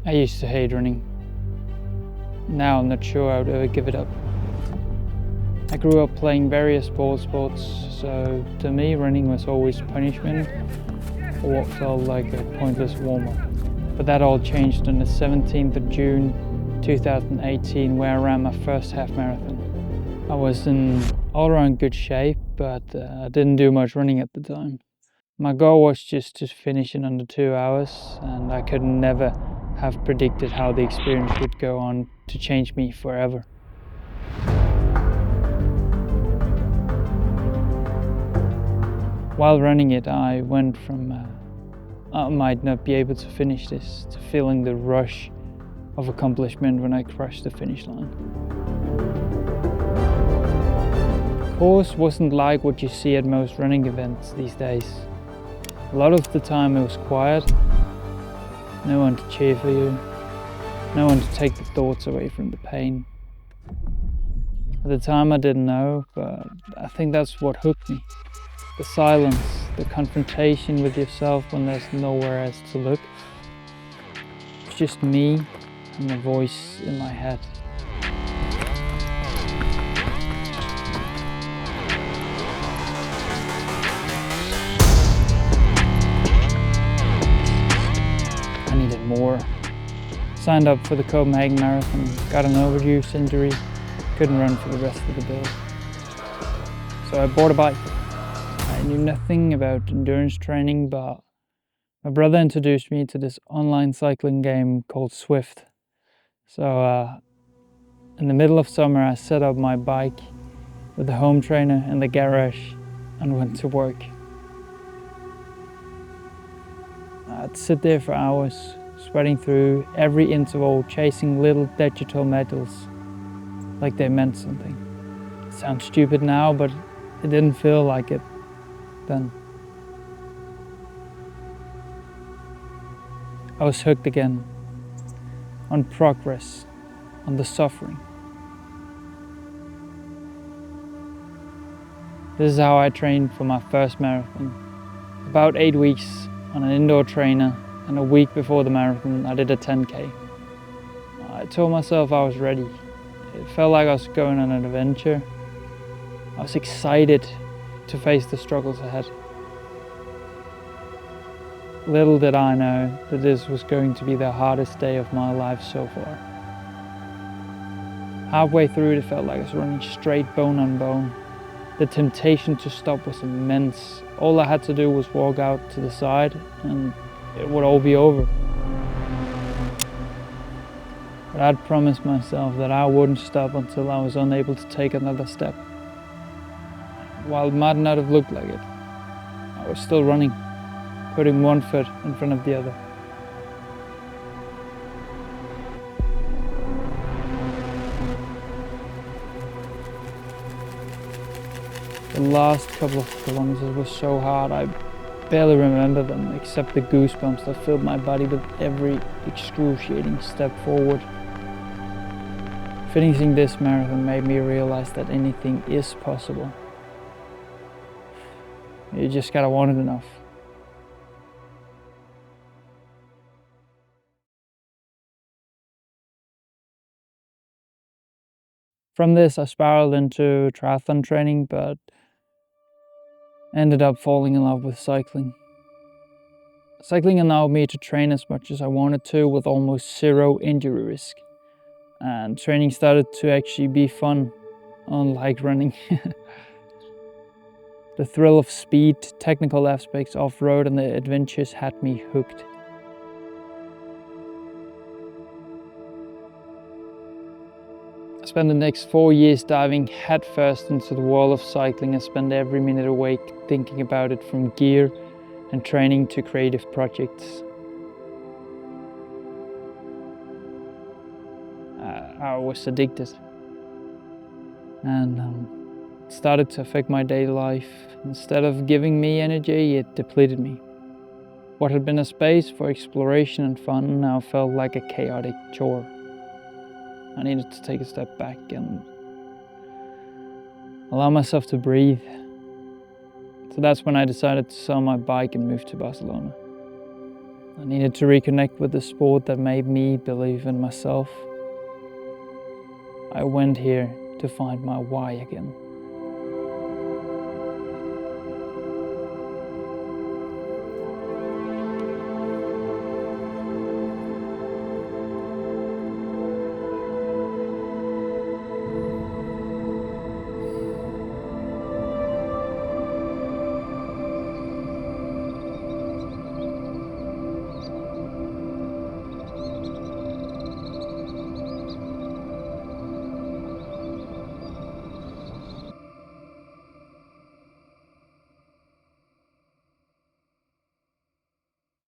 I used to hate running. Now I'm not sure I would ever give it up. I grew up playing various ball sports, so to me running was always punishment or what felt like a pointless warm-up. But that all changed on the 17th of June 2018, where I ran my first half marathon. I was in all-around good shape, but I didn't do much running at the time. My goal was just to finish in under 2 hours, and I could never have predicted how the experience would go on to change me forever. While running it, I went from I might not be able to finish this to feeling the rush of accomplishment when I crossed the finish line. The course wasn't like what you see at most running events these days. A lot of the time it was quiet, no one to cheer for you, no one to take the thoughts away from the pain. At the time I didn't know, but I think that's what hooked me. The silence, the confrontation with yourself when there's nowhere else to look. It's just me and the voice in my head. I needed more. Signed up for the Copenhagen Marathon, got an overuse injury, couldn't run for the rest of the bill. So I bought a bike. I knew nothing about endurance training, but my brother introduced me to this online cycling game called Swift. So in the middle of summer, I set up my bike with a home trainer in the garage and went to work. I'd sit there for hours, sweating through every interval, chasing little digital medals like they meant something. It sounds stupid now, but it didn't feel like it then. I was hooked again on progress, on the suffering. This is how I trained for my first marathon. About 8 weeks on an indoor trainer, and a week before the marathon I did a 10K. I told myself I was ready. It felt like I was going on an adventure. I was excited to face the struggles ahead. Little did I know that this was going to be the hardest day of my life so far. Halfway through it felt like I was running straight bone on bone. The temptation to stop was immense. All I had to do was walk out to the side and it would all be over. But I'd promised myself that I wouldn't stop until I was unable to take another step. While it might not have looked like it, I was still running, putting one foot in front of the other. The last couple of kilometers were so hard I barely remember them, except the goosebumps that filled my body with every excruciating step forward. Finishing this marathon made me realize that anything is possible. You just gotta want it enough. From this, I spiraled into triathlon training, but ended up falling in love with cycling. Cycling allowed me to train as much as I wanted to with almost zero injury risk. And training started to actually be fun, unlike running. The thrill of speed, technical aspects, off-road and the adventures had me hooked. I spent the next 4 years diving headfirst into the world of cycling and spent every minute awake thinking about it, from gear and training to creative projects. I was addicted and started to affect my daily life. Instead of giving me energy, it depleted me. What had been a space for exploration and fun now felt like a chaotic chore. I needed to take a step back and allow myself to breathe. So that's when I decided to sell my bike and move to Barcelona. I needed to reconnect with the sport that made me believe in myself. I went here to find my why again.